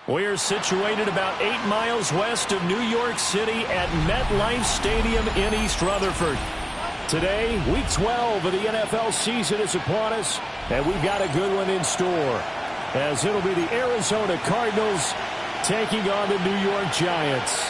We're situated about 8 miles west of New York City at MetLife Stadium in East Rutherford. Today, Week 12 of the NFL season is upon us, and we've got a good one in store, as it'll be the Arizona Cardinals taking on the New York Giants.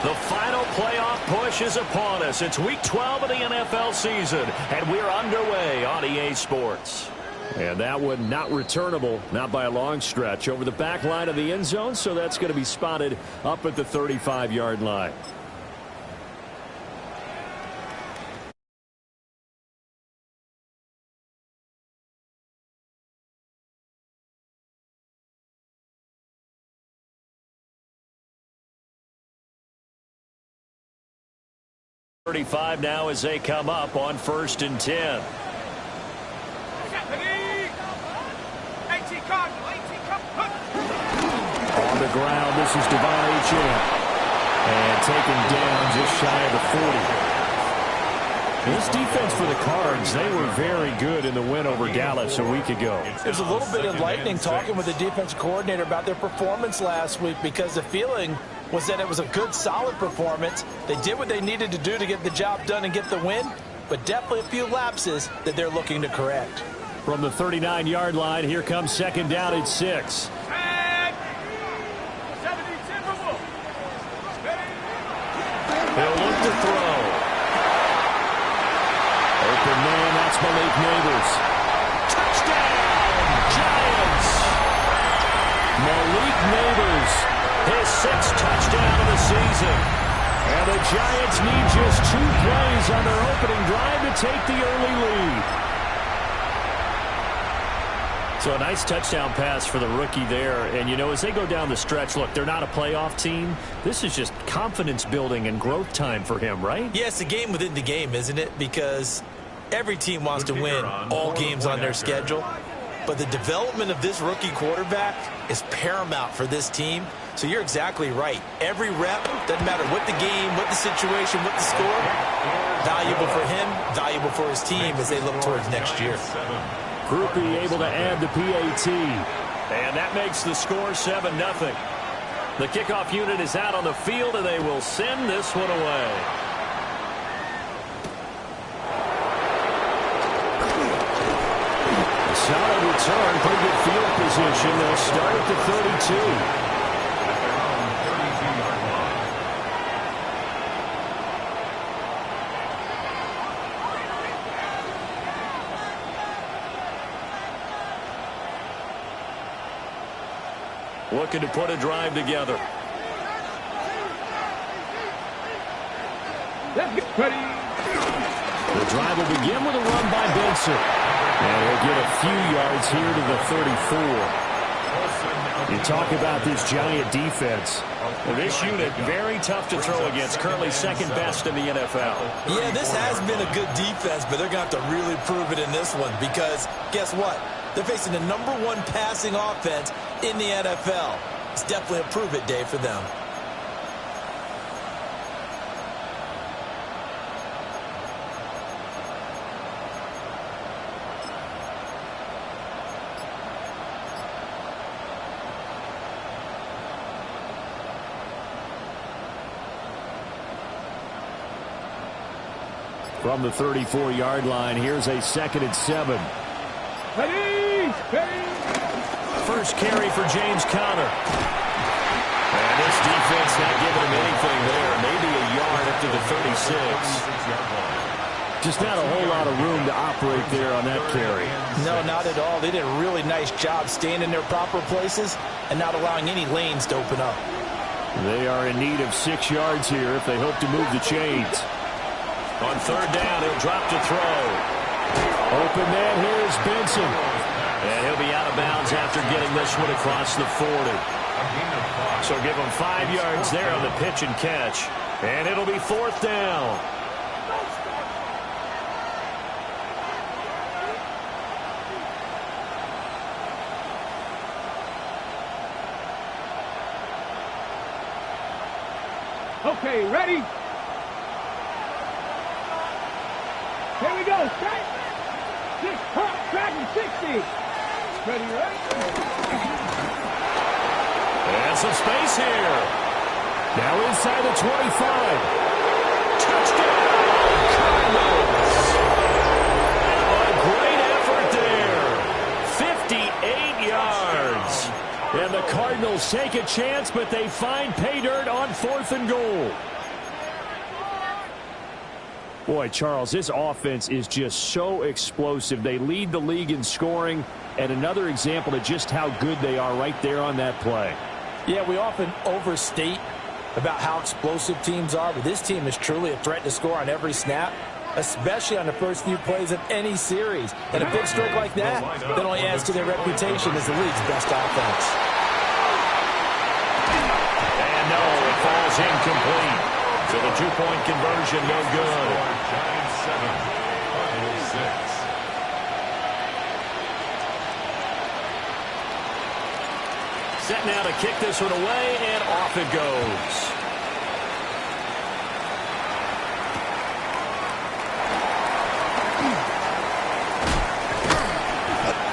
The final playoff push is upon us. It's Week 12 of the NFL season, and we're underway on EA Sports. And that one not returnable, not by a long stretch, over the back line of the end zone, so that's going to be spotted up at the 35-yard line. .35 now as they come up on 1st and 10. On the ground, this is Devon Achane. And taken down just shy of the 40. This defense for the Cards, they were very good in the win over Dallas a week ago. It was a little bit enlightening talking with the defense coordinator about their performance last week, because the feeling was that it was a good, solid performance. They did what they needed to do to get the job done and get the win, but definitely a few lapses that they're looking to correct. From the 39-yard line, here comes 2nd down at 6. He'll look to throw. Open man, that's Malik Neighbors. Touchdown, Giants! Malik Neighbors, his 6th touchdown of the season. And the Giants need just 2 plays on their opening drive to take the early lead. So a nice touchdown pass for the rookie there. And, you know, as they go down the stretch, look, they're not a playoff team. This is just confidence building and growth time for him, right? Yeah, it's a game within the game, isn't it? Because every team wants to win all games on their schedule. But the development of this rookie quarterback is paramount for this team. So you're exactly right. Every rep, doesn't matter what the game, what the situation, what the score, valuable for him, valuable for his team as they look towards next year. Groupie able to add the PAT. And that makes the score 7-0. The kickoff unit is out on the field, and they will send this one away. Solid return, pretty good field position. They'll start at the 32. Looking to put a drive together. Let's get ready. The drive will begin with a run by Benson. And he'll get a few yards here to the 34. You talk about this Giant defense. Well, this unit, very tough to throw against. Currently second best in the NFL. Yeah, this has been a good defense, but they're going to have to really prove it in this one because guess what? They're facing the #1 passing offense in the NFL. It's definitely a prove-it day for them. From the 34-yard line, here's a 2nd and 7. Ready, ready. First carry for James Conner. And this defense not giving him anything there. Maybe a yard up to the 36. Just not a whole lot of room to operate there on that carry. No, not at all. They did a really nice job staying in their proper places and not allowing any lanes to open up. They are in need of 6 yards here if they hope to move the chains. On 3rd down, he'll drop to throw. Open man, here's Benson. And he'll be out of bounds after getting this one across the 40. So give him 5 yards there on the pitch and catch. And it'll be 4th down. Okay, ready? Here we go. Strike. 6, hot, tracking 60. Ready, right? And some space here. Now inside the 25. Touchdown, Cardinals. A great effort there. 58 yards. And the Cardinals take a chance, but they find pay dirt on 4th and goal. Boy, Charles, this offense is just so explosive. They lead the league in scoring, and another example of just how good they are right there on that play. Yeah, we often overstate about how explosive teams are, but this team is truly a threat to score on every snap, especially on the first few plays of any series. And a big stroke like that only adds to their reputation as the league's best offense. And no, it falls incomplete. So the 2-point conversion, no good. Giants 7, Cardinals 6. Set now to kick this one away, and off it goes.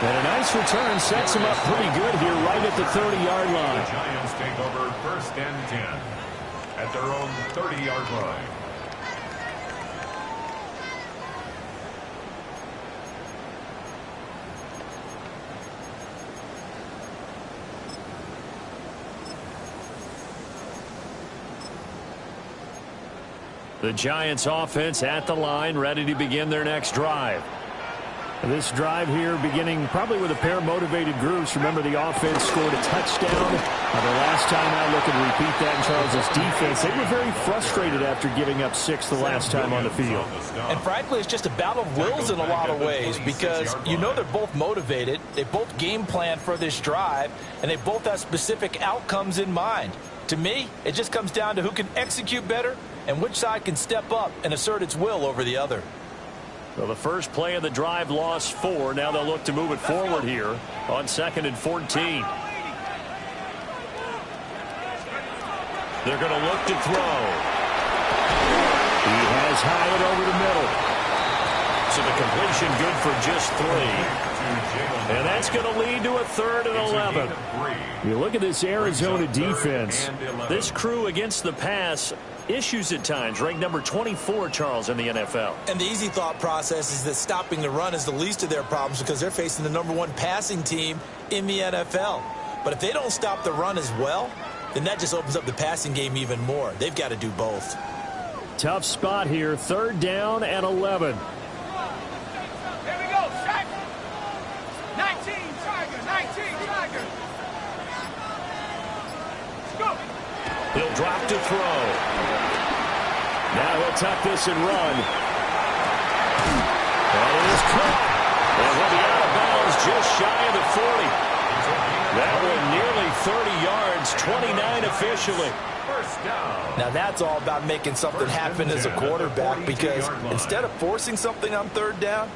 And a nice return sets him up pretty good here right at the 30-yard line. The Giants take over 1st and 10 at their own 30-yard line. The Giants offense at the line, ready to begin their next drive. This drive here beginning probably with a pair of motivated groups. Remember, the offense scored a touchdown. The last time I look and repeat that in Charles' defense, they were very frustrated after giving up 6 the last time on the field. And frankly, it's just a battle of wills in a lot of ways because you know they're both motivated. They both game plan for this drive, and they both have specific outcomes in mind. To me, it just comes down to who can execute better and which side can step up and assert its will over the other. So the first play of the drive lost 4. Now they'll look to move it forward here on 2nd and 14. They're going to look to throw. He has Hyatt over the middle. So the completion good for just 3. And that's going to lead to a 3rd and 11. You look at this Arizona defense. This crew against the pass, issues at times, ranked number 24, Charles, in the NFL. And the easy thought process is that stopping the run is the least of their problems because they're facing the number 1 passing team in the NFL. But if they don't stop the run as well, then that just opens up the passing game even more. They've got to do both. Tough spot here, 3rd down and 11. Here we go, strike. 19, Tiger, 19, Tiger. Let's go. He'll drop to throw. Now he'll tuck this and run. And it is caught. And he'll be out of bounds just shy of the 40. That one nearly 30 yards, 29 officially. First down. Now that's all about making something happen as a quarterback because instead of forcing something on 3rd down,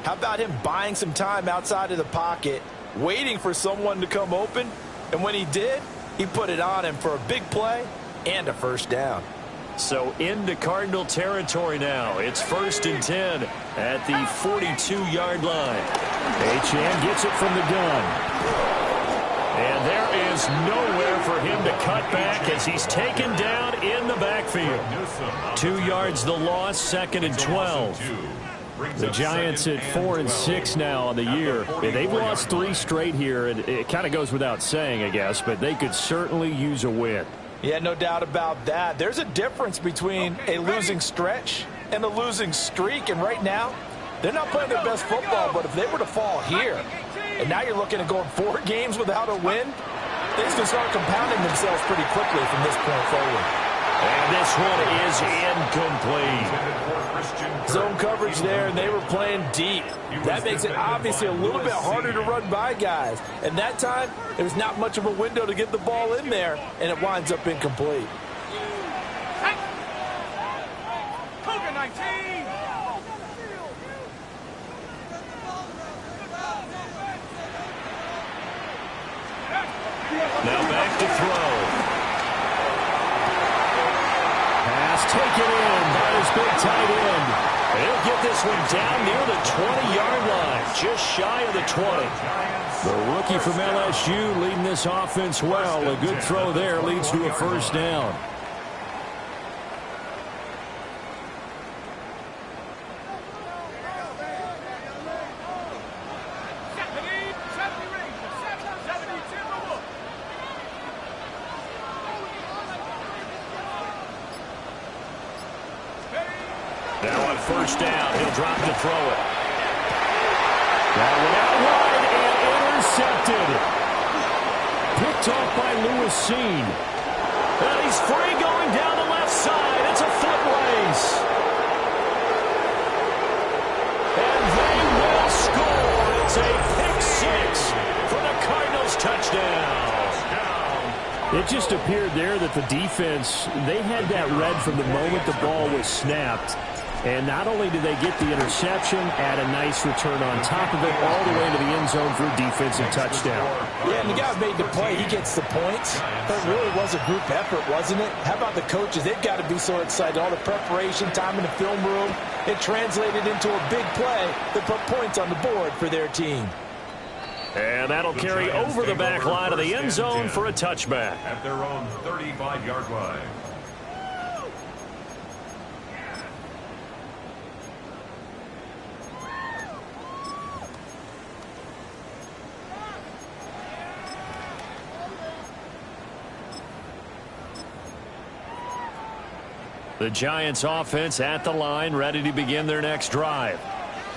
how about him buying some time outside of the pocket, waiting for someone to come open, and when he did, he put it on him for a big play and a 1st down. So into Cardinal territory now. It's 1st and 10 at the 42-yard line. Achane gets it from the gun. And there is nowhere for him to cut back as he's taken down in the backfield. 2 yards the loss, 2nd and 12. The Giants at 4 and 6 now on the year. They've lost 3 straight here. It kind of goes without saying, I guess, but they could certainly use a win. Yeah, no doubt about that. There's a difference between a losing stretch and a losing streak, and right now, they're not playing their best football, but if they were to fall here, and now you're looking at going 4 games without a win, things can start compounding themselves pretty quickly from this point forward. And this one is incomplete. Zone coverage there, and they were playing deep. That makes it obviously a little bit harder to run by guys. And that time, there was not much of a window to get the ball in there, and it winds up incomplete. Cougar 19. Now back to throw. Pass taken in by his big tight end. He'll get this one down near the 20-yard line, just shy of the 20. The rookie from LSU leading this offense well. A good throw there leads to a 1st down. Now on 1st down, he'll drop to throw it. That one out wide and intercepted. Picked off by Lewis Seen. And he's free going down the left side. It's a foot race. And they will score. It's a pick 6 for the Cardinals touchdown. It just appeared there that the defense, they had that read from the moment the ball was snapped. And not only did they get the interception, add a nice return on top of it, all the way to the end zone for a defensive touchdown. Yeah, and the guy made the play. He gets the points. But it really was a group effort, wasn't it? How about the coaches? They've got to be so excited. All the preparation, time in the film room, it translated into a big play that put points on the board for their team. And that'll carry over the back line of the end zone for a touchback. At their own 35-yard line. The Giants offense at the line, ready to begin their next drive.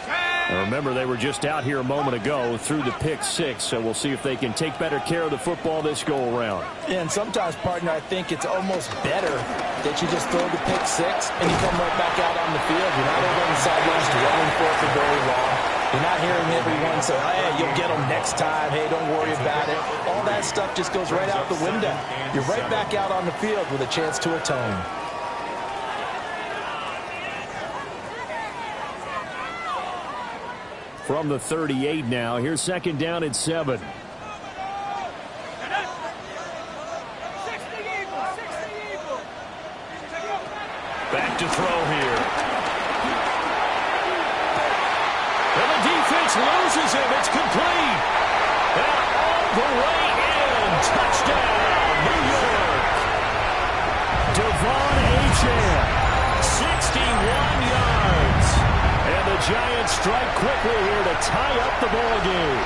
Set. And remember, they were just out here a moment ago through the pick six, so we'll see if they can take better care of the football this go-around. And sometimes, partner, I think it's almost better that you just throw the pick six and you come right back out on the field. You're not over on the sidelines dwelling for it for very long. You're not hearing everyone say, hey, you'll get them next time. Hey, don't worry about it. All that stuff just goes right out the window. You're right back out on the field with a chance to atone. From the 38 now, here's second down at 7. Back to throw here. And the defense loses him. It's complete. And all the way in. Touchdown, New York. Devon Achane, 61 yards. And the Giants strike quickly here to tie up the ball game.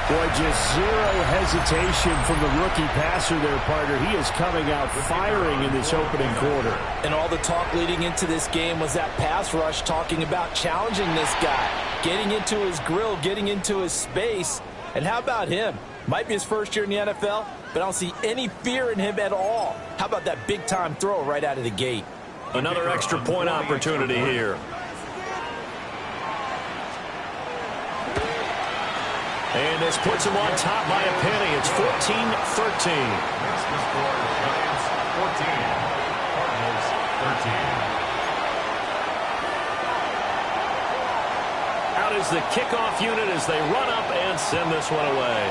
Boy, just zero hesitation from the rookie passer there, partner. He is coming out firing in this opening quarter. And all the talk leading into this game was that pass rush talking about challenging this guy, getting into his grill, getting into his space. And how about him? Might be his first year in the NFL, but I don't see any fear in him at all. How about that big-time throw right out of the gate? Another extra point opportunity here. And this puts him on top by a penny. It's 14-13. That's the score. Giants 14. Cardinals 13. Out is the kickoff unit as they run up and send this one away.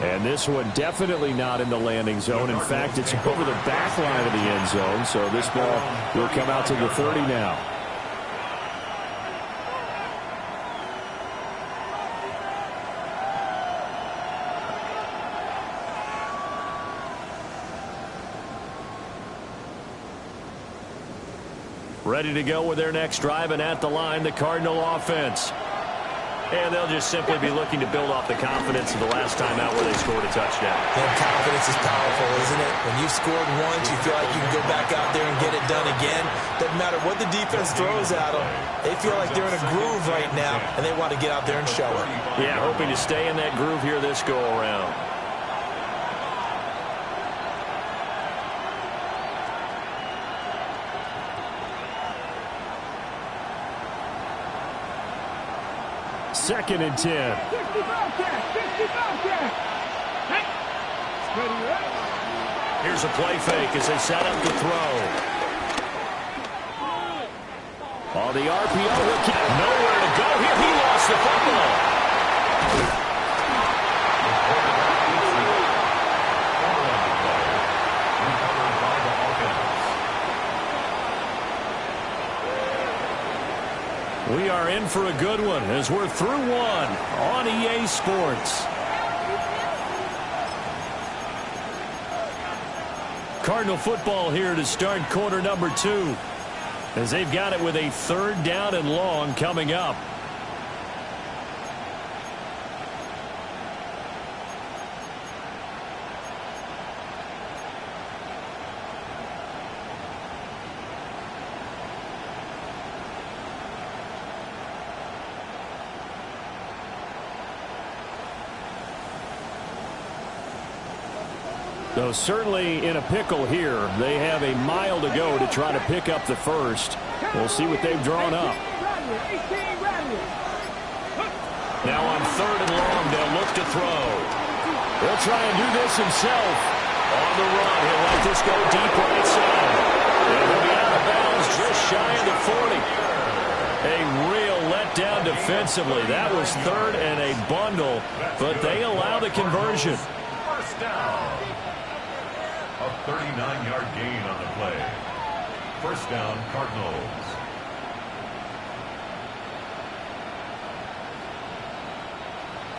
And this one definitely not in the landing zone. In fact, it's over the back line of the end zone. So this ball will come out to the 30 now. Ready to go with their next drive, and at the line, the Cardinal offense. And they'll just simply be looking to build off the confidence of the last time out where they scored a touchdown. And confidence is powerful, isn't it? When you've scored once, you feel like you can go back out there and get it done again. Doesn't matter what the defense throws at them. They feel like they're in a groove right now, and they want to get out there and show it. Yeah, hoping to stay in that groove here this go-around. Second and 10. Here's a play fake as they set up the throw. On the RPO, he'll keep nowhere to go here. He lost the football. We are in for a good one as we're through one on EA Sports. Cardinal football here to start quarter number 2 as they've got it with a third down and long coming up. So certainly in a pickle here. They have a mile to go to try to pick up the first. We'll see what they've drawn up. Now on third and long, they'll look to throw. He'll try and do this himself. On the run, he'll let this go deep right side. And he'll be out of bounds just shy of the 40. A real letdown defensively. That was third and a bundle, but they allow the conversion. First down. A 39-yard gain on the play. First down, Cardinals.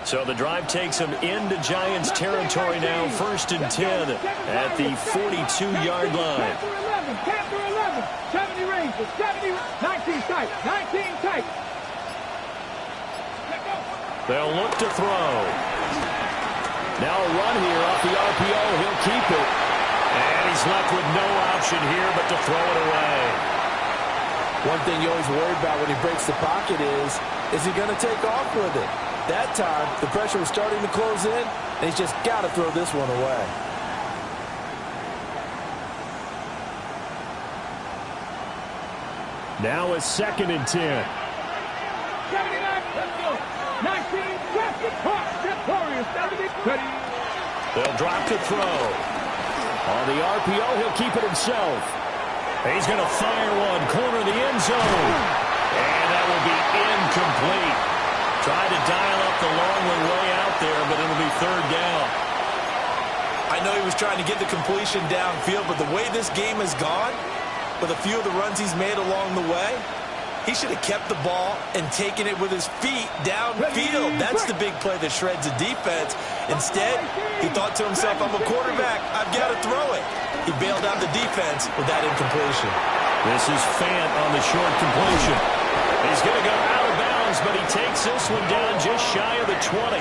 So the drive takes them into Giants territory now. First and 10 at the 42-yard line. Capture 11. 70 range. 70. 19 tight. 19 tight. They'll look to throw. Now a run here off the RPO. He'll keep it. And he's left left with no option here but to throw it away. One thing you always worry about when he breaks the pocket is he going to take off with it? That time, the pressure was starting to close in, and he's just got to throw this one away. Now it's 2nd and 10. 79, let's go. 19, basket, victorious. 70, They'll drop to throw. On the RPO, he'll keep it himself. He's going to fire one, corner of the end zone. And that will be incomplete. Tried to dial up the long one way out there, but it'll be 3rd down. I know he was trying to get the completion downfield, but the way this game has gone, with a few of the runs he's made along the way, he should have kept the ball and taken it with his feet downfield. That's the big play that shreds the defense. Instead, he thought to himself, I'm a quarterback, I've got to throw it. He bailed out the defense with that incompletion. This is Fant on the short completion. He's going to go out of bounds, but he takes this one down just shy of the 20.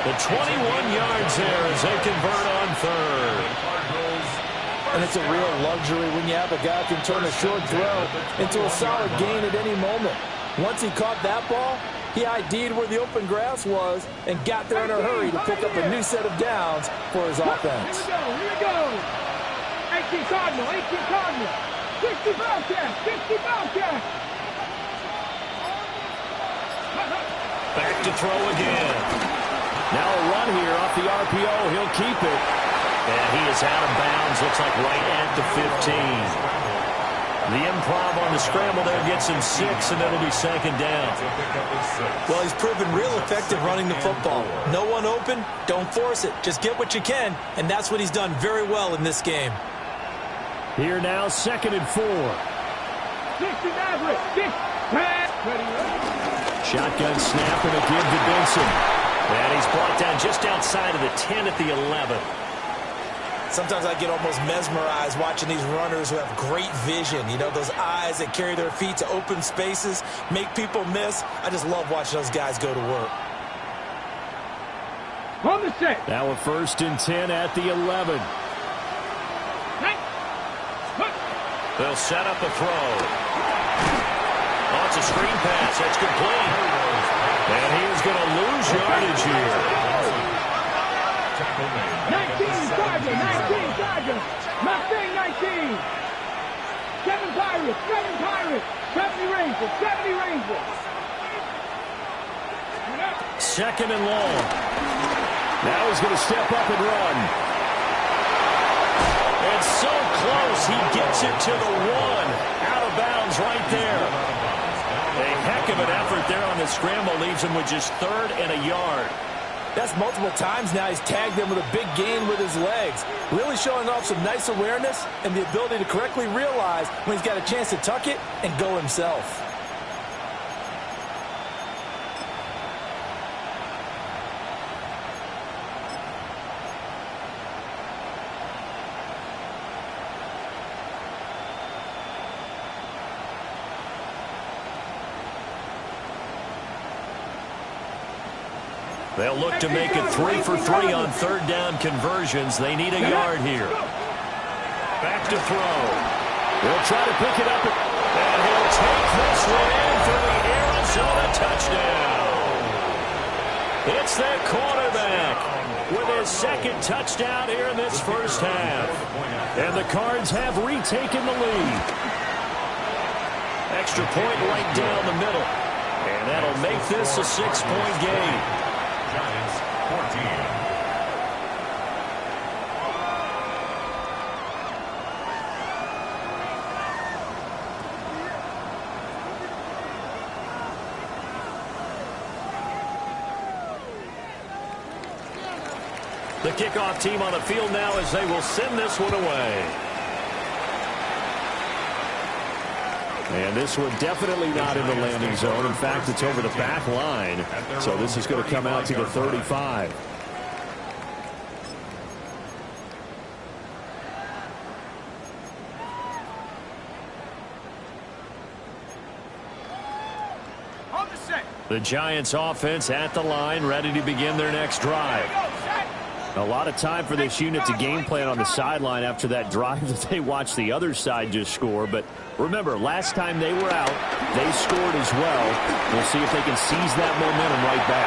The 21 yards there as they convert on 3rd. And it's a real luxury when you have a guy who can turn a short throw into a solid gain at any moment. Once he caught that ball, he ID'd where the open grass was and got there in a hurry to pick up a new set of downs for his offense. Here we go. 18 Cardinal, 18 Cardinal. 60 Bobcats, 60 Bobcats. Back to throw again. Now a run here off the RPO. He'll keep it. And he is out of bounds. Looks like right at the 15. The improv on the scramble there gets him 6, and it'll be 2nd down. Well, he's proven real effective running the football. No one open, don't force it. Just get what you can, and that's what he's done very well in this game. Here now, 2nd and 4. 60 Maverick, 6, pass. Shotgun snap and a give to Benson. And he's brought down just outside of the 10 at the 11. Sometimes I get almost mesmerized watching these runners who have great vision. You know, those eyes that carry their feet to open spaces, make people miss. I just love watching those guys go to work. On the set. Now a 1st and 10 at the 11. They'll set up a throw. Oh, it's a screen pass. That's complete. And he is going to lose yardage here. 19 Tiger, 19 Tiger. Mustang 19. 7 Pirates, 7 Pirates. 70 Rangers, 70 Rangers. 2nd and long. Now he's going to step up and run. And so close, he gets it to the 1. Out of bounds right there. A heck of an effort there on the scramble. Leaves him with just 3rd and a yard. That's multiple times now he's tagged them with a big gain with his legs. Really showing off some nice awareness and the ability to correctly realize when he's got a chance to tuck it and go himself. They'll look to make it 3 for 3 on 3rd down conversions. They need a yard here. Back to throw. He'll try to pick it up, and he'll take this one in for the Arizona touchdown. It's that quarterback with his 2nd touchdown here in this first half. And the Cards have retaken the lead. Extra point right down the middle. And that'll make this a 6-point game. Giants 14. The kickoff team on the field now as they will send this one away. And this one definitely not in the landing zone. In fact, it's over the back line. So this is going to come out to the 35. The Giants offense at the line, ready to begin their next drive. A lot of time for this unit to game plan on the sideline after that drive that they watched the other side just score. But remember, last time they were out, they scored as well. We'll see if they can seize that momentum right back.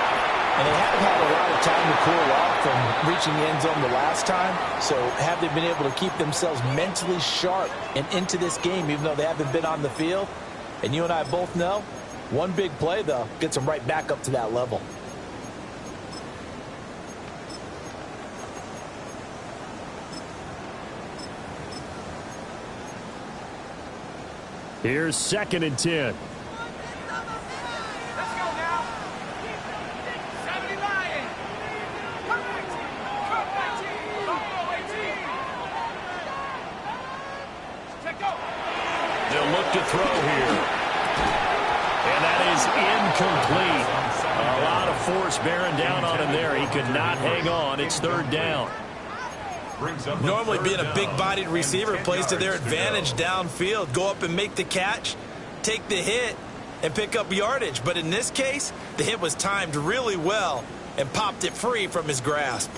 And they haven't had a lot of time to cool off from reaching the end zone the last time. So have they been able to keep themselves mentally sharp and into this game, even though they haven't been on the field? And you and I both know, one big play, though, gets them right back up to that level. Here's 2nd and 10. Let's go now. 70 Lions. Come back, team. Come back, team. Go, 18. Check go. They'll look to throw here. And that is incomplete. A lot of force bearing down on him there. He could not hang on. It's 3rd down. Normally being a big-bodied receiver plays to their advantage downfield. Go up and make the catch, take the hit, and pick up yardage. But in this case, the hit was timed really well and popped it free from his grasp.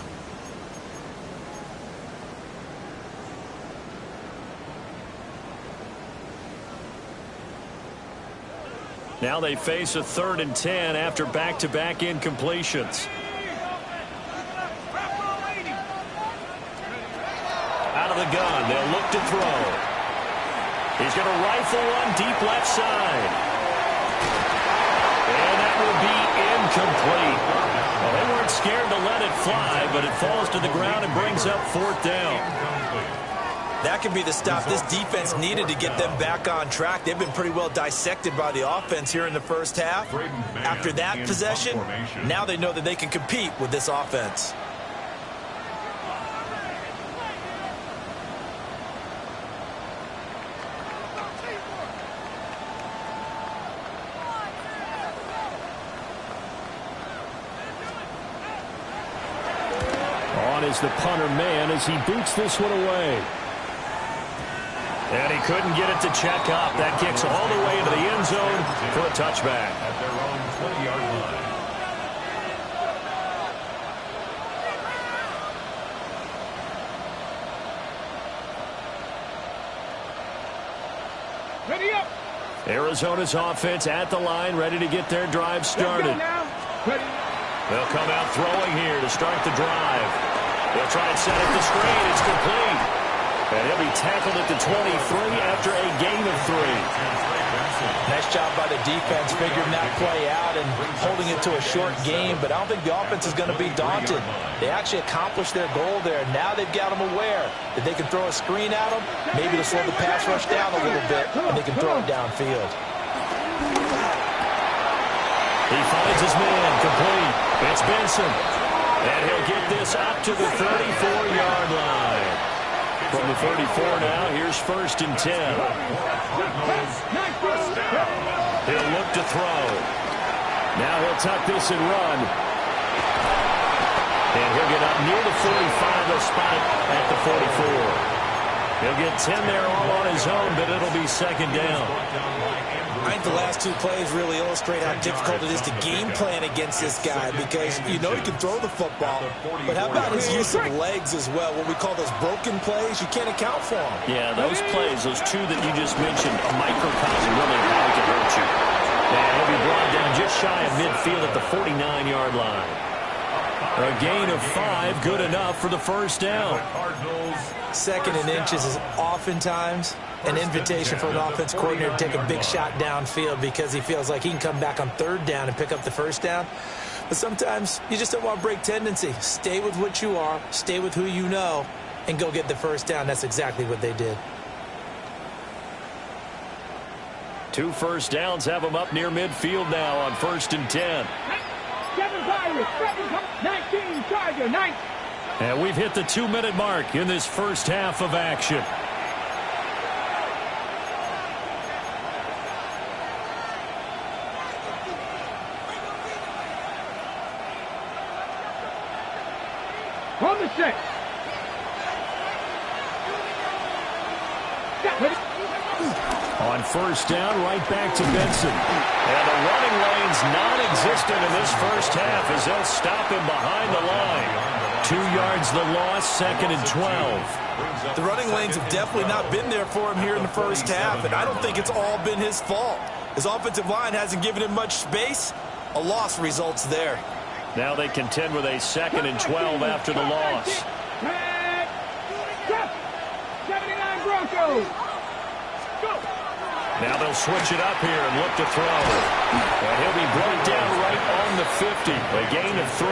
Now they face a 3rd and 10 after back-to-back incompletions. Out of the gun, they'll look to throw. He's going to rifle one deep left side. And that will be incomplete. Well, they weren't scared to let it fly, but it falls to the ground and brings up 4th down. That could be the stop this defense needed to get them back on track. They've been pretty well dissected by the offense here in the first half. After that possession, now they know that they can compete with this offense. On is the punter man as he boots this one away. And he couldn't get it to check up. That kicks all the way into the end zone for a touchback. At their own 20-yard line. Ready up. Arizona's offense at the line, ready to get their drive started. Ready. They'll come out throwing here to start the drive. They'll try and set up the screen. It's complete. And he'll be tackled at the 23 after a gain of 3. Nice job by the defense figuring that play out and holding it to a short game, but I don't think the offense is going to be daunted. They actually accomplished their goal there. Now they've got them aware that they can throw a screen at them, maybe to slow the pass rush down a little bit, and they can throw it downfield. He finds his man, complete. It's Benson. And he'll get this up to the 34-yard line. From the 34 now, here's 1st and 10. He'll look to throw. Now he'll tuck this and run. And he'll get up near the 45. They'll spot it at the 44. He'll get 10 there all on his own, but it'll be 2nd down. I think the last 2 plays really illustrate how difficult it is to game plan against this guy because you know he can throw the football, but how about his use of legs as well? What we call those broken plays, you can't account for them. Yeah, those plays, those 2 that you just mentioned, a microcosm really of how he can hurt you. And he'll be brought down just shy of midfield at the 49-yard line. A gain of 5, good enough for the 1st down. 2nd and inches is oftentimes an invitation for an offense coordinator to take a big shot downfield because he feels like he can come back on 3rd down and pick up the 1st down. But sometimes you just don't want to break tendency. Stay with what you are, stay with who you know, and go get the 1st down. That's exactly what they did. 2 first downs have them up near midfield now on 1st and 10. 7 Pirates, 19 Charger, 9. And we've hit the 2-minute mark in this first half of action. On the 6. On 1st down, right back to Benson. And the running lane's non-existent in this first half as they'll stop him behind the line. 2 yards the loss, 2nd and 12. The running lanes have definitely not been there for him here in the first half, and I don't think it's all been his fault. His offensive line hasn't given him much space. A loss results there. Now they contend with a 2nd and 12 after the loss. 79 Broncos. Now they'll switch it up here and look to throw. And he'll be brought down right on the 50. A gain of 3.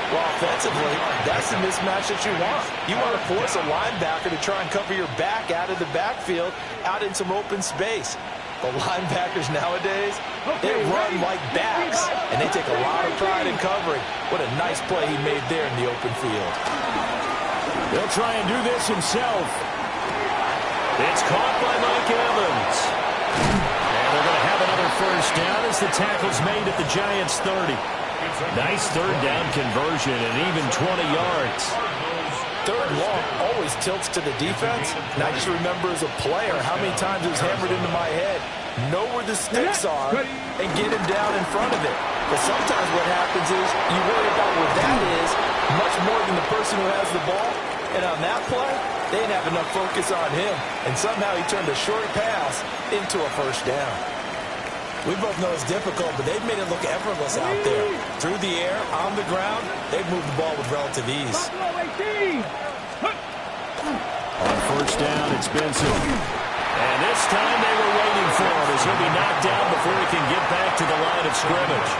Well, offensively, that's the mismatch that you want. You want to force a linebacker to try and cover your back out of the backfield, out in some open space. The linebackers nowadays, they run like backs, and they take a lot of pride in covering. What a nice play he made there in the open field. He'll try and do this himself. It's caught by Mike Evans. And they're going to have another first down as the tackle's made at the Giants' 30. Nice third down conversion and even 20 yards. Third and long always tilts to the defense. And I just remember as a player how many times it was hammered into my head. Know where the sticks are and get him down in front of it. But sometimes what happens is you worry about where that is much more than the person who has the ball. And on that play, they didn't have enough focus on him. And somehow he turned a short pass into a first down. We both know it's difficult, but they've made it look effortless out there. Through the air, on the ground, they've moved the ball with relative ease. On first down, it's Benson. And this time they were waiting for him as he'll be knocked down before he can get back to the line of scrimmage.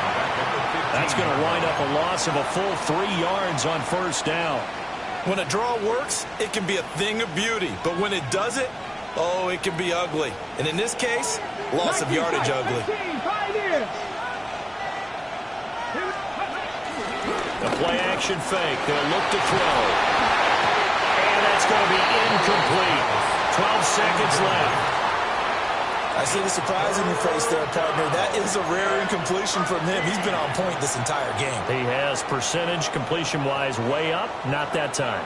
That's going to wind up a loss of a full 3 yards on first down. When a draw works, it can be a thing of beauty. But when it doesn't, oh, it can be ugly. And in this case, loss of yardage ugly. The play-action fake. They'll look to throw. And that's going to be incomplete. 12 seconds left. I see the surprise in your face there, partner. That is a rare incompletion from him. He's been on point this entire game. He has percentage completion-wise way up. Not that time.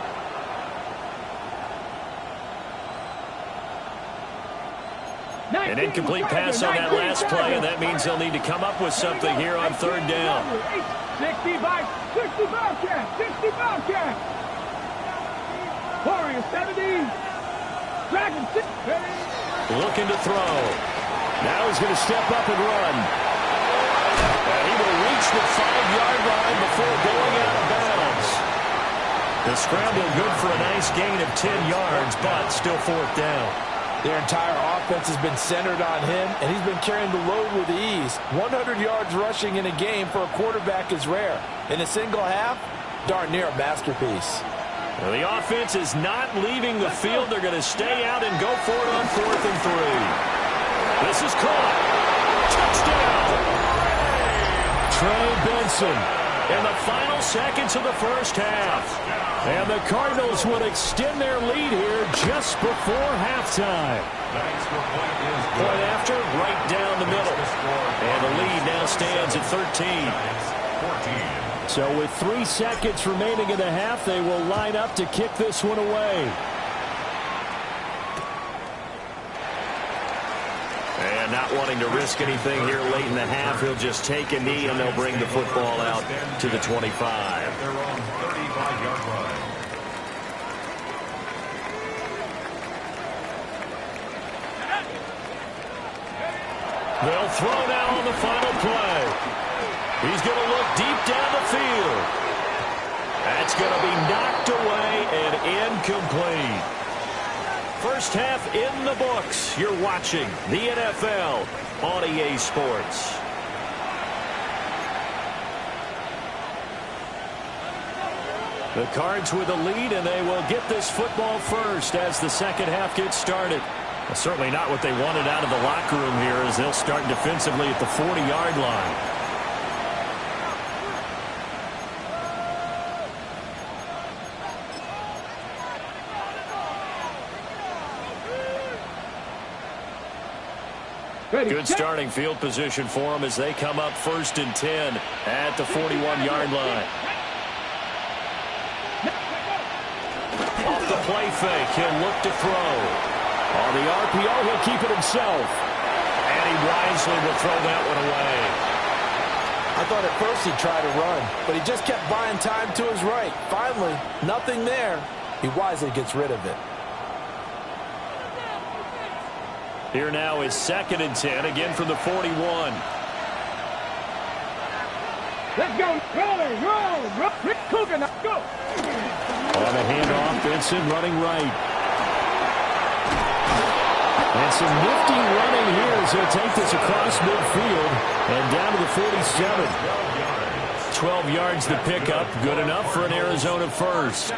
An incomplete pass on that last play, and that means they'll need to come up with something here on third down. 60 Bobcat, 60 Bobcat. Warrior 70. Dragon 6. Looking to throw. Now he's going to step up and run. And he will reach the 5-yard line before going out of bounds. The scramble good for a nice gain of 10 yards, but still fourth down. Their entire offense has been centered on him, and he's been carrying the load with ease. 100 yards rushing in a game for a quarterback is rare. In a single half, darn near a masterpiece. Well, the offense is not leaving the field. They're going to stay out and go for it on 4th and 3. This is caught. Touchdown! Trey Benson in the final seconds of the first half. And the Cardinals would extend their lead here just before halftime. Point after, right down the middle. And the lead now stands at 13. So with 3 seconds remaining in the half, they will line up to kick this one away. And not wanting to risk anything here late in the half, he'll just take a knee and they'll bring the football out to the 25. They're on 35-yard line. They'll throw now on the final play. He's going to look deep down the field. That's going to be knocked away and incomplete. First half in the books. You're watching the NFL on EA Sports. The Cards with the lead, and they will get this football first as the second half gets started. Well, certainly not what they wanted out of the locker room here as they'll start defensively at the 40-yard line. Good starting field position for them as they come up 1st and 10 at the 41-yard line. Off the play fake, he'll look to throw. On the RPO, he'll keep it himself. And he wisely will throw that one away. I I thought at first he'd try to run, but he just kept buying time to his right. Finally, nothing there. He wisely gets rid of it. Here now is 2nd and 10, again from the 41. Let's go. Roll. Rick Cougar, now go. On the handoff, Benson running right. And some nifty running here as he'll take this across midfield and down to the 47. 12 yards the pickup, good enough for an Arizona first.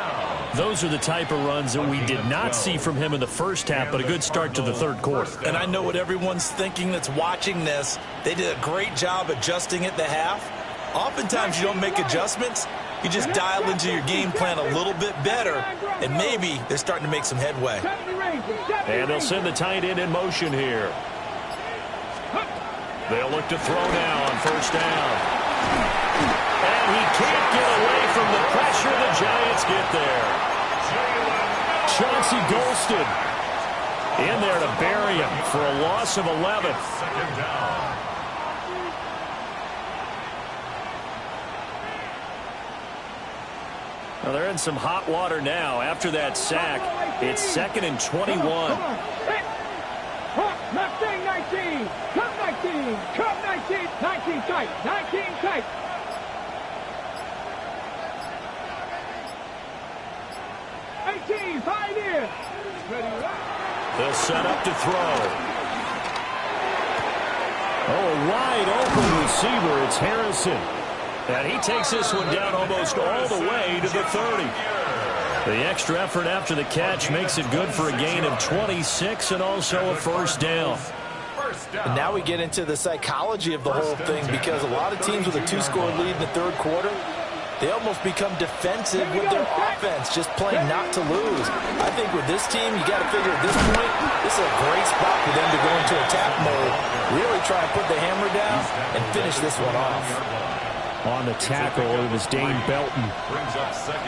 Those are the type of runs that we did not see from him in the first half, but a good start to the third quarter. And I know what everyone's thinking that's watching this. They did a great job adjusting at the half. Oftentimes you don't make adjustments. You just dial into your game plan a little bit better, and maybe they're starting to make some headway. And they'll send the tight end in motion here. They'll look to throw now on first down. And he can't get away from the pressure. The Giants get there. Chauncey Golston in there to bury him for a loss of 11. 2nd down. Well, they're in some hot water now. After that sack, it's 2nd and 21. Not saying 19. Come 19. Come 19. 19 tight. 19 tight. 18. 5 in. They'll set up to throw. Oh, a wide open receiver. It's Harrison. And he takes this one down almost all the way to the 30. The extra effort after the catch makes it good for a gain of 26 and also a first down. And now we get into the psychology of the whole thing, because a lot of teams with a 2-score lead in the third quarter, they almost become defensive with their offense, just playing not to lose. I think with this team, you got to figure at this point, this is a great spot for them to go into attack mode, really try and put the hammer down and finish this one off. On the tackle, it was Dane Belton.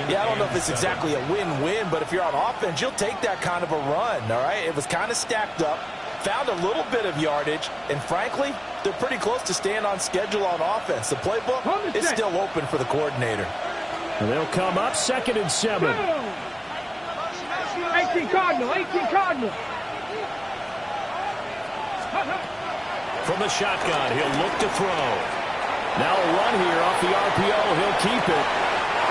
Yeah, I don't know if it's exactly a win-win, but if you're on offense, you'll take that kind of a run, all right? It was kind of stacked up, found a little bit of yardage, and frankly, they're pretty close to staying on schedule on offense. The playbook is still open for the coordinator. And they'll come up 2nd and 7. 18 Cardinal. 18 Cardinal. From the shotgun, he'll look to throw. Now a run here off the RPO. He'll keep it.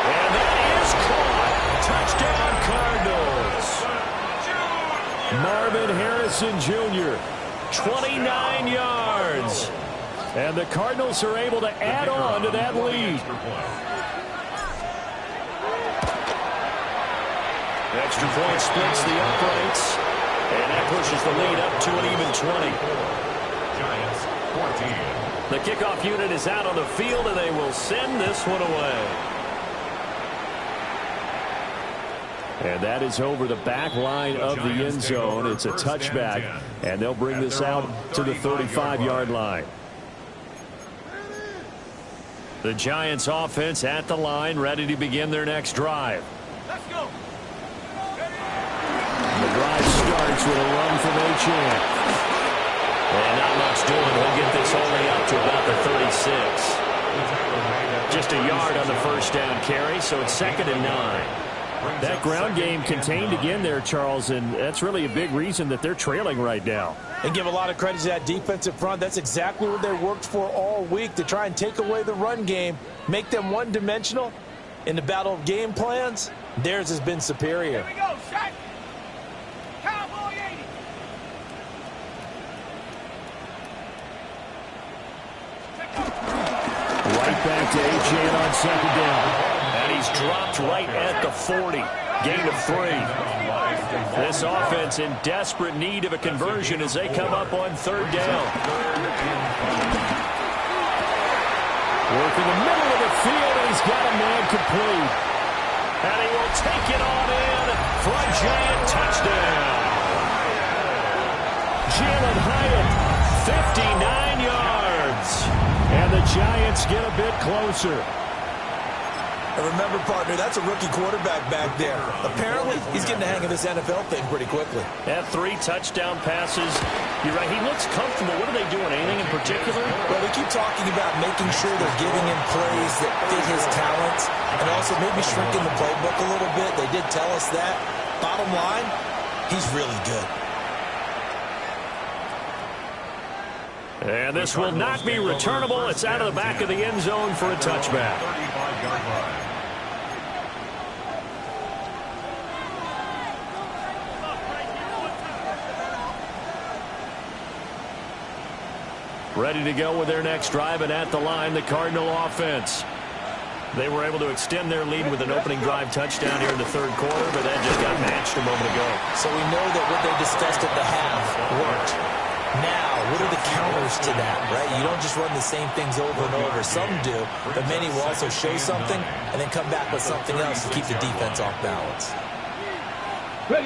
And that is caught. Touchdown, Cardinals. Marvin Harrison Jr., 29 yards. And the Cardinals are able to add on to that lead. Extra point splits the uprights. And that pushes the lead up to an even 20. Giants 14. The kickoff unit is out on the field, and they will send this one away. And that is over the back line of the end zone. It's a touchback, and they'll bring this out to the 35-yard line. The Giants offense at the line, ready to begin their next drive. Let's go. The drive starts with a run from Achane. And not much doing. He'll get this only up to about the 36. Just a yard on the first down carry, so it's 2nd and 9. That ground game contained again there, Charles, and that's really a big reason that they're trailing right now. And give a lot of credit to that defensive front. That's exactly what they worked for all week, to try and take away the run game, make them one-dimensional. In the battle of game plans, theirs has been superior. Here we go, shot. Cowboy 80. Right back to Achane on 2nd down. And he's dropped right at the 40. Gain of 3. This offense in desperate need of a conversion as they come up on 3rd down. Work in the middle of the field, and he's got a man complete. And he will take it on in for a Giant touchdown. Jalen Hyatt, 59 yards. And the Giants get a bit closer. And remember, partner, that's a rookie quarterback back there. Apparently, he's getting the hang of this NFL thing pretty quickly. Had 3 touchdown passes You're right. He looks comfortable. What are they doing? Anything in particular? Well, they keep talking about making sure they're giving him plays that fit his talents and also maybe shrinking the playbook a little bit. They did tell us that. Bottom line, he's really good. And this will not be returnable. It's out of the back of the end zone for a touchback. 35-yard line. Ready to go with their next drive, and at the line, the Cardinal offense. They were able to extend their lead with an opening drive touchdown here in the third quarter, but that just got matched a moment ago. So we know that what they discussed at the half worked. Now, what are the counters to that, right? You don't just run the same things over and over. Some do, but many will also show something and then come back with something else to keep the defense off balance.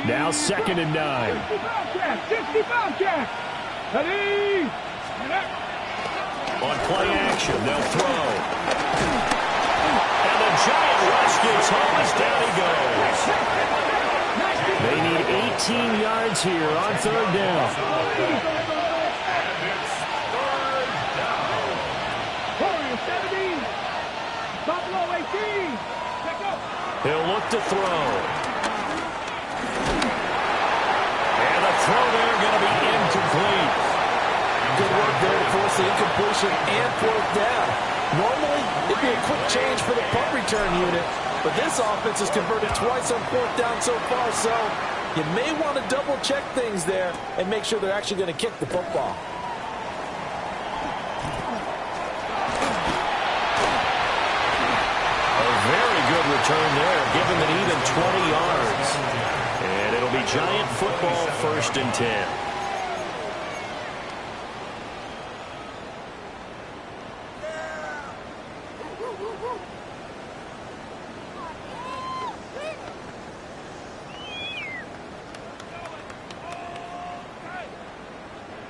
Now 2nd and 9. 60 Bobcat. Ready. On play action, they'll throw. And the giant rush gets home as down he goes. They need 18 yards here on 3rd down. Buffalo 18. He'll look to throw. And the throw there going to be incomplete. Good work there to force the incompletion and 4th down. Normally, it'd be a quick change for the punt return unit, but this offense has converted twice on 4th down so far, so you may want to double-check things there and make sure they're actually going to kick the football. A very good return there, give him an even 20 yards. And it'll be Giant football, 1st and 10.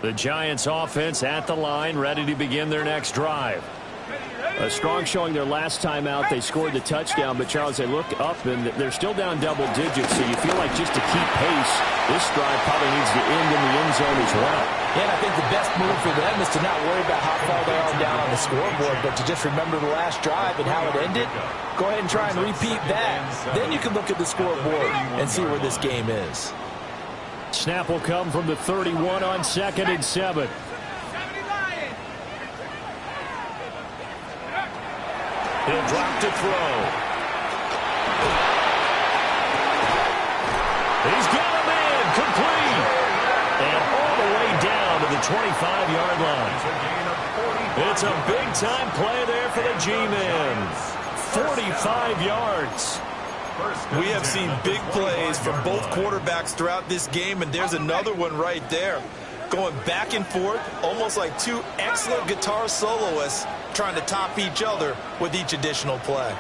The Giants offense at the line, ready to begin their next drive. A strong showing their last time out. They scored the touchdown, but Charles, they look up and they're still down double digits, so you feel like just to keep pace, this drive probably needs to end in the end zone as well. Yeah, and I think the best move for them is to not worry about how far they are down on the scoreboard, but to just remember the last drive and how it ended. Go ahead and try and repeat that. Then you can look at the scoreboard and see where this game is. Snap will come from the 31 on 2nd and 7. He'll drop to throw. He's got him in, complete. And all the way down to the 25-yard line. It's a big-time play there for the G-Men. 45 yards. We have seen big plays from both quarterbacks throughout this game, and there's another one right there. Going back and forth, almost like two excellent guitar soloists trying to top each other with each additional play.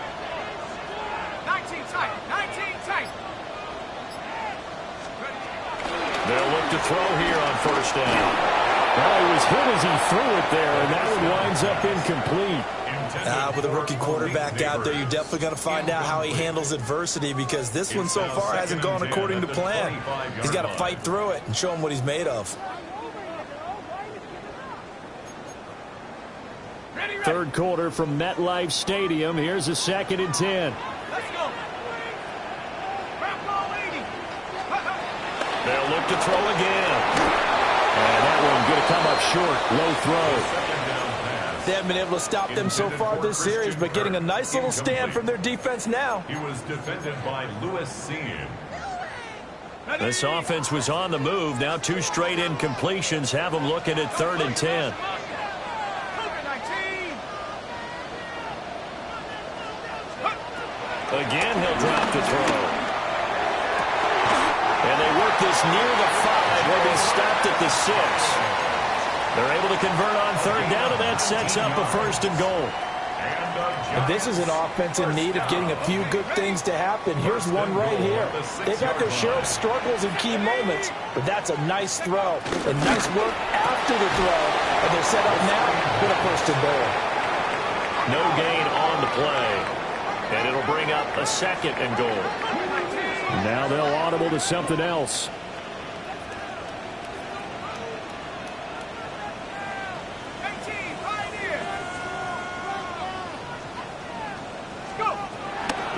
19 tight, 19 tight. They'll look to throw here on 1st down. Well, he was hit as he threw it there, and that one winds up incomplete. With a rookie quarterback out there, you're definitely going to find out how he handles adversity, because this one so far hasn't gone according to plan. He's got to fight through it and show him what he's made of. 3rd quarter from MetLife Stadium. Here's a 2nd and 10. Let's go. They'll look to throw again. And that one going to come up short. Low throw. They haven't been able to stop them so far this series, but getting a nice little stand from their defense now. He was defended by Lewis Seam. This offense was on the move. Now 2 straight incompletions have them looking at 3rd and 10. Again, he'll drop the throw. And they work this near the 5. He'll be stopped at the 6. They're able to convert on 3rd down, and that sets up a 1st and goal. And this is an offense in need of getting a few good things to happen. Here's one right here. They've got their share of struggles in key moments, but that's a nice throw and nice work after the throw. And they're set up now for the 1st and goal. No gain on the play. And it'll bring up a 2nd and goal. Now they'll audible to something else.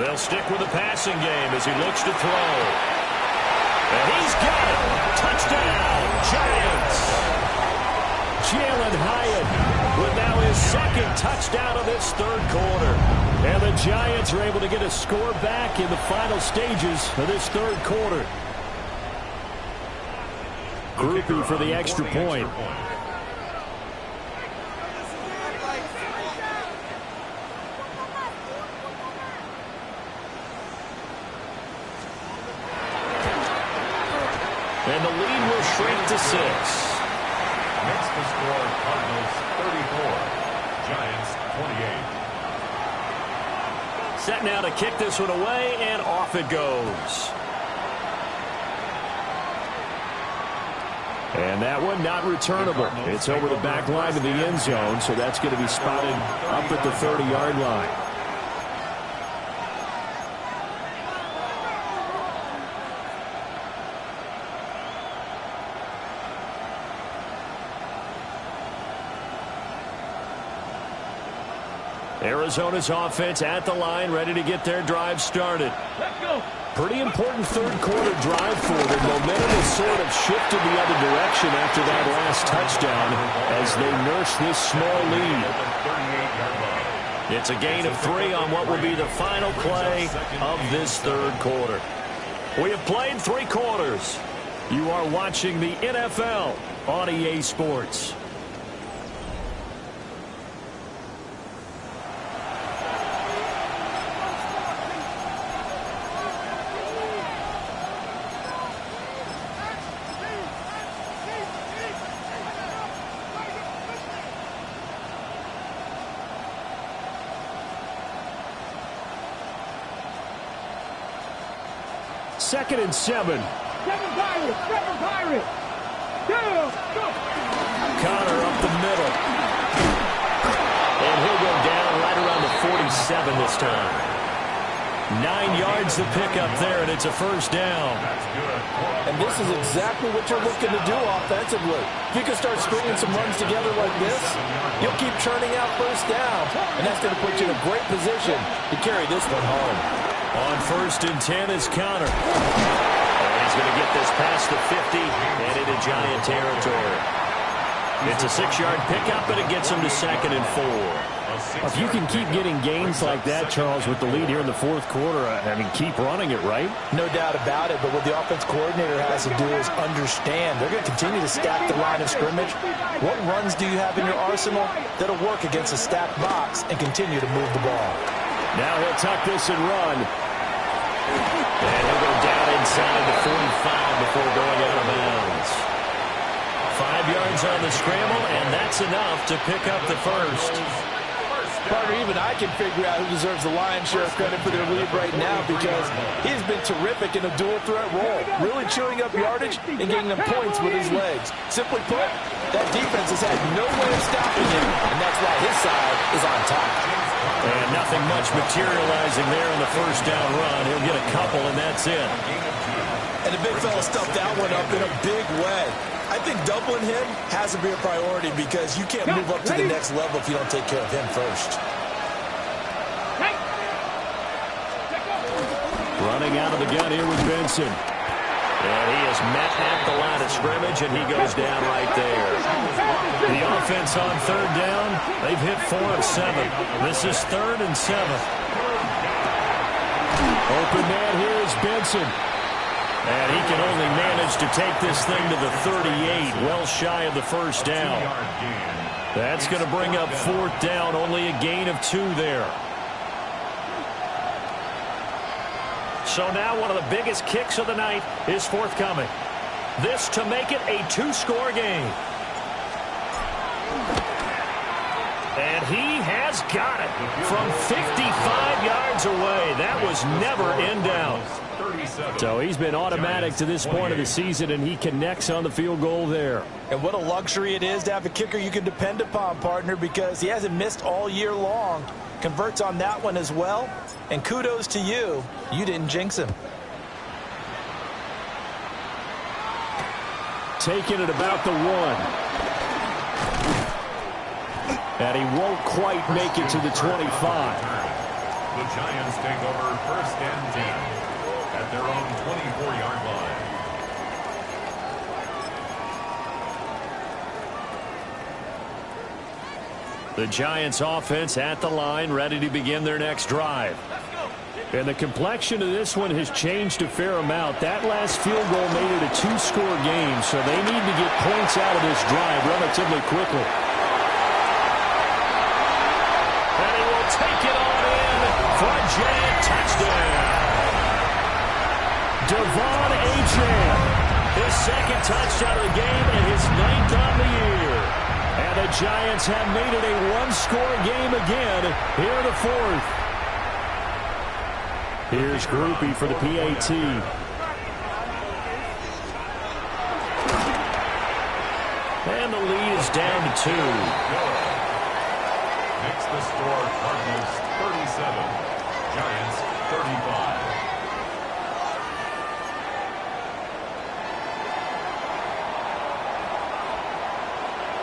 They'll stick with the passing game as he looks to throw. And he's got it. Touchdown, Giants. Jalen Hyatt with now his second touchdown of this third quarter. And the Giants are able to get a score back in the final stages of this third quarter. Groupie for the extra point. And the lead will shrink to 6. Makes the score Cardinals 34, Giants 28. Set now to kick this one away, and off it goes. And that one not returnable. It's over the back line of the end zone, so that's going to be spotted up at the 30-yard line. Arizona's offense at the line, ready to get their drive started. Let's go. Pretty important third quarter drive for them. Momentum has sort of shifted the other direction after that last touchdown as they nurse this small lead. It's a gain of 3 on what will be the final play of this third quarter. We have played 3 quarters. You are watching the NFL on EA Sports. Second and 7. 7 Pirates. 7 Pirates. Go. Connor up the middle. And he'll go down right around the 47 this time. 9 yards to pick up there, and it's a first down. And this is exactly what you're looking to do offensively. If you can start stringing some runs together like this, you'll keep churning out first down, and that's going to put you in a great position to carry this one home. On first and 10 is Connor. And he's going to get this past the 50 and into Giant territory. It's a 6-yard pickup, and it gets him to second and 4. If you can keep getting gains like that, Charles, with the lead here in the fourth quarter, I mean, keep running it, right? No doubt about it, but what the offense coordinator has to do is understand. They're going to continue to stack the line of scrimmage. What runs do you have in your arsenal that'll work against a stacked box and continue to move the ball? Now he'll tuck this and run. And he'll go down inside the 45 before going out of bounds. 5 yards on the scramble, and that's enough to pick up the first. Partner, even I can figure out who deserves the lion's share of credit for their lead right now because he's been terrific in a dual threat role, really chewing up yardage and getting them points with his legs. Simply put, that defense has had no way of stopping him, and that's why his side is on top. And nothing much materializing there on the first down run. He'll get a couple, and that's it. And the big fella stuffed that one up in a big way. I think doubling him has to be a priority because you can't move up to the next level if you don't take care of him first. Running out of the gun here with Benson. And he is met at the line of scrimmage, and he goes down right there. The offense on third down, they've hit 4 of 7. This is 3rd and 7. Open man here is Benson. And he can only manage to take this thing to the 38, well shy of the first down. That's going to bring up 4th down, only a gain of 2 there. So now one of the biggest kicks of the night is forthcoming. This to make it a 2-score game. And he has got it from 55 yards away. That was never in doubt. So he's been automatic to this point of the season, and he connects on the field goal there. And what a luxury it is to have a kicker you can depend upon, partner, because he hasn't missed all year long. Converts on that one as well. And kudos to you. You didn't jinx him. Taking it about the 1. And he won't quite make it to the 25. The Giants take over 1st and 10 at their own 24-yard line. The Giants offense at the line, ready to begin their next drive. And the complexion of this one has changed a fair amount. That last field goal made it a 2-score game, so they need to get points out of this drive relatively quickly. And he will take it on in for a Giant touchdown. Devon Achane, his second touchdown of the game and his 9th on the year. And the Giants have made it a 1-score game again here in the 4th. Here's Groupie for the PAT. And the lead is down to 2. Makes the score Cardinals 37, Giants 35.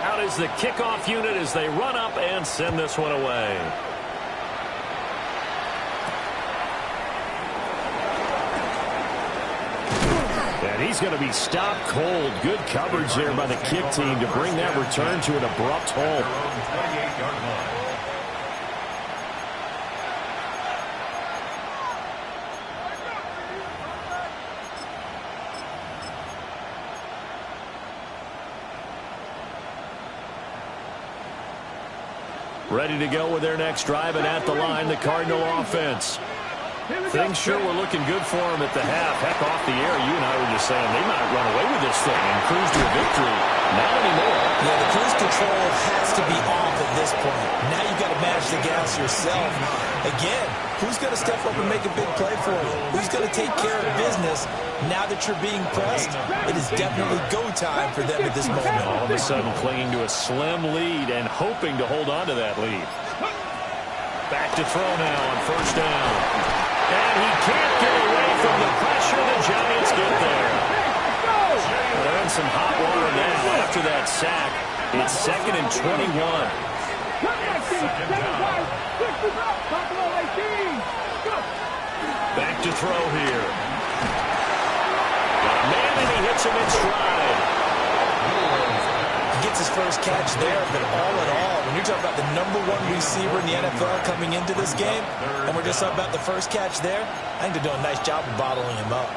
Out is the kickoff unit as they run up and send this one away. And he's going to be stopped cold. Good coverage there by the kick team to bring that return to an abrupt halt. 28-yard line. Ready to go with their next drive, and at the line, the Cardinal offense. Things sure were looking good for them at the half. Heck, off the air, you and I were just saying they might run away with this thing and cruise to a victory. Not anymore. Yeah, the cruise control has to be off at this point. Now you've got to manage the gas yourself. Again, who's going to step up and make a big play for you? Who's going to take care of business now that you're being pressed? It is definitely go time for them at this moment. All of a sudden clinging to a slim lead and hoping to hold on to that lead. Back to throw now on 1st down. And he can't get away from the pressure. The Giants get there. They're in some hot water now after that sack. It's 2nd and 21. Back to throw here. Got a man, and he hits him in stride. He gets his first catch there, but all in all, when you're talking about the #1 receiver in the NFL coming into this game, and we're just talking about the first catch there, I think they're doing a nice job of bottling him up.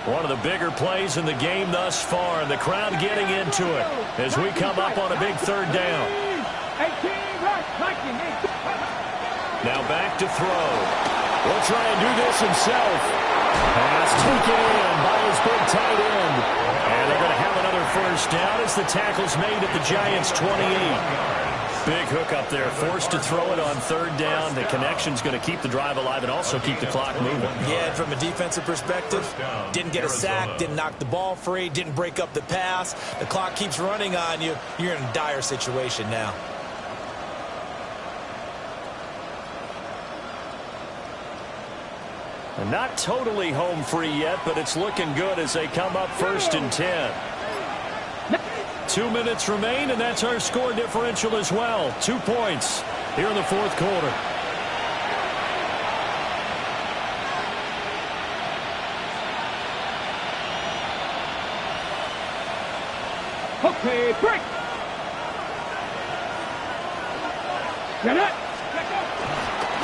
One of the bigger plays in the game thus far, and the crowd getting into it as we come up on a big 3rd down. Now back to throw. Will try and do this himself. Pass taken in by his big tight end. And they're going to have another 1st down as the tackle's made at the Giants' 28. Big hook up there, forced to throw it on 3rd down. The connection's going to keep the drive alive and also keep the clock moving. Yeah, and from a defensive perspective, didn't get a sack, didn't knock the ball free, didn't break up the pass. The clock keeps running on you. You're in a dire situation now. And not totally home free yet, but it's looking good as they come up 1st and 10. 2 minutes remain, and that's our score differential as well. 2 points here in the 4th quarter. Okay, break. Get it.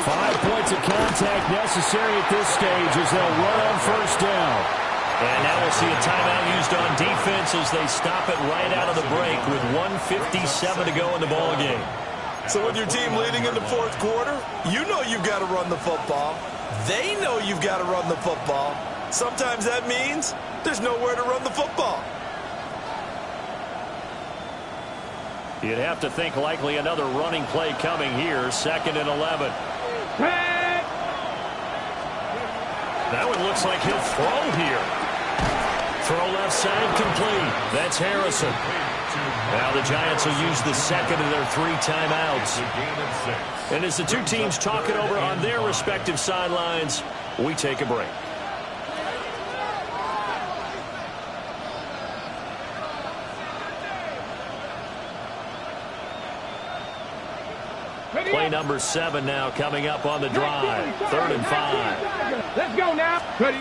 5 points of contact necessary at this stage as they'll run on 1st down. And now we'll see a timeout used on defense as they stop it right out of the break with 1:57 to go in the ballgame. So with your team leading in the 4th quarter, you know you've got to run the football. They know you've got to run the football. Sometimes that means there's nowhere to run the football. You'd have to think likely another running play coming here. 2nd and 11. That one looks like he'll throw here. Throw left side complete. That's Harrison. Now the Giants will use the 2nd of their 3 timeouts. And as the 2 teams talk it over on their respective sidelines, we take a break. play number 7 now coming up on the drive. 3rd and 5. Let's go now. Ready.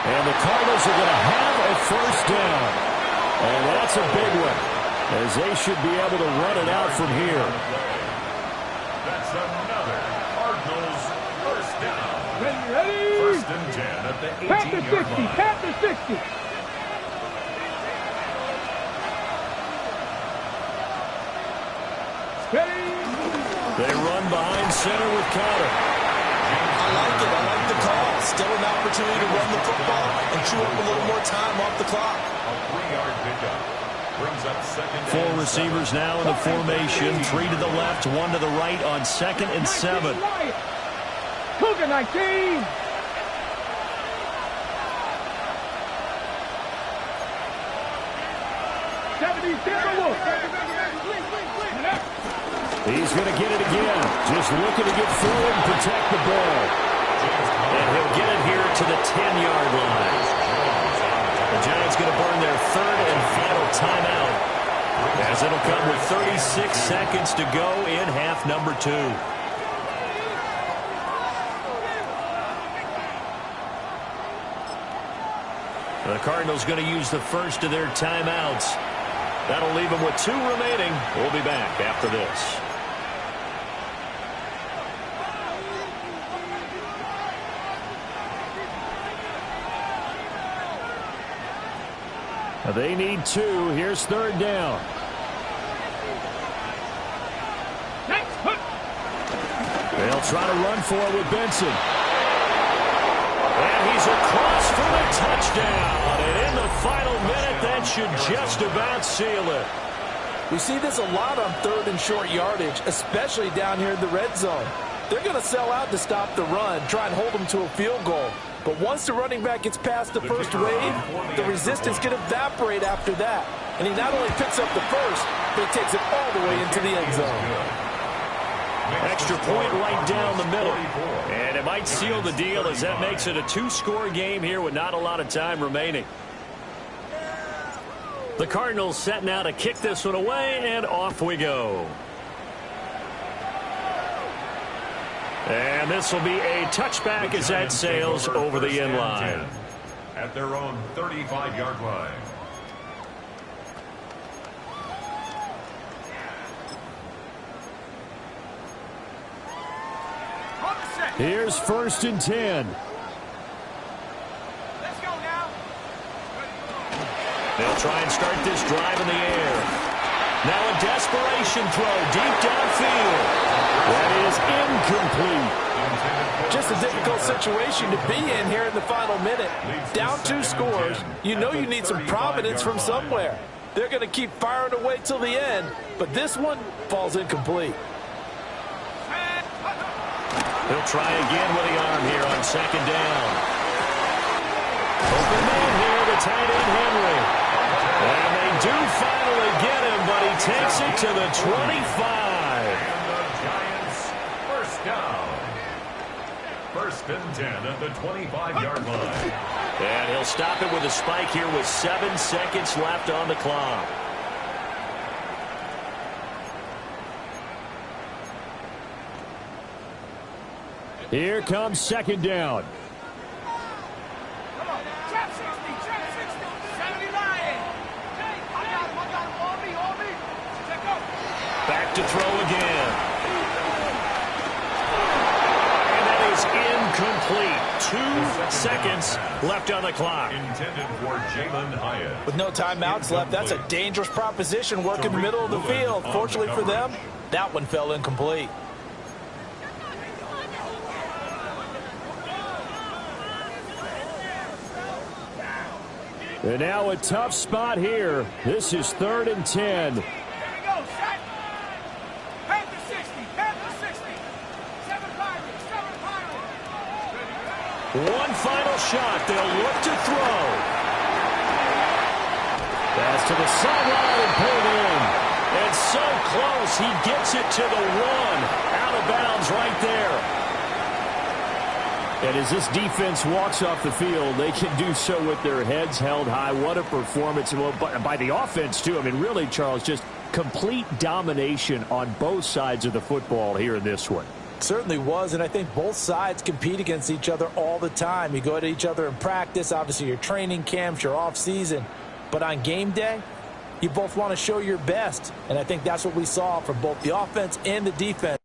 And the Cardinals are going to have a first down. And that's a big one, as they should be able to run it out from here. That's another Cardinals first down. Ready. 1st and 10 at the 18-yard line. Panther 60. Ready. They run behind center with Cotter. I like it. I like the call. Still an opportunity to run the football and chew up a little more time off the clock. A 3-yard pickup. Brings up 2nd 4 and receivers 7. now in the formation. 3 to the left, 1 to the right on 2nd and 7. Cougar 19. He's going to get it again. Just looking to get forward and protect the ball. And he'll get it here to the 10-yard line. The Giants going to burn their 3rd and final timeout, as it'll come with 36 seconds to go in half number 2. The Cardinals going to use the first of their timeouts. That'll leave them with 2 remaining. We'll be back after this. They need 2. Here's 3rd down. They'll try to run for it with Benson. And he's across for the touchdown. And in the final minute, that should just about seal it. We see this a lot on 3rd and short yardage, especially down here in the red zone. They're going to sell out to stop the run, try and hold them to a field goal. But once the running back gets past the first wave, the resistance can evaporate after that. And he not only picks up the first, but he takes it all the way into the end zone. Extra point right down the middle. And it might seal the deal, as that makes it a 2-score game here with not a lot of time remaining. The Cardinals set now to kick this one away, and off we go. And this will be a touchback as that sails over the end line. At their own 35-yard line. Here's 1st and 10. Let's go now. They'll try and start this drive in the air. Now a desperation throw deep downfield. That is incomplete. Just a difficult situation to be in here in the final minute. Down 2 scores, you know you need some providence from somewhere. They're going to keep firing away till the end, but this one falls incomplete. He'll try again with the arm here on 2nd down. Open man here, the tight end Henry. And they do finally get him, but he takes it to the 25. And the Giants first down. 1st and 10 at the 25-yard line. And he'll stop it with a spike here with 7 seconds left on the clock. Here comes 2nd down. Come on. Trap 60. 79. I got him. On me. Check go. Back to throw again. And that is incomplete. 2 seconds left on the clock. Intended for Jalen Hyatt. With no timeouts left, that's a dangerous proposition work in the middle of the field. Fortunately for them, that one fell incomplete. And now a tough spot here. This is 3rd and 10. Here we go. Set. Panther 60. Panther 60. 7 Pirates. 7 Pirates. One final shot. They'll look to throw. Pass to the sideline and pulled in. And so close. He gets it to the 1. Out of bounds right there. And as this defense walks off the field, they can do so with their heads held high. What a performance by the offense, too. I mean, really, Charles, just complete domination on both sides of the football here in this one. Certainly was, and I think both sides compete against each other all the time. You go at each other in practice, obviously your training camps, your off season, but on game day, you both want to show your best, and I think that's what we saw from both the offense and the defense.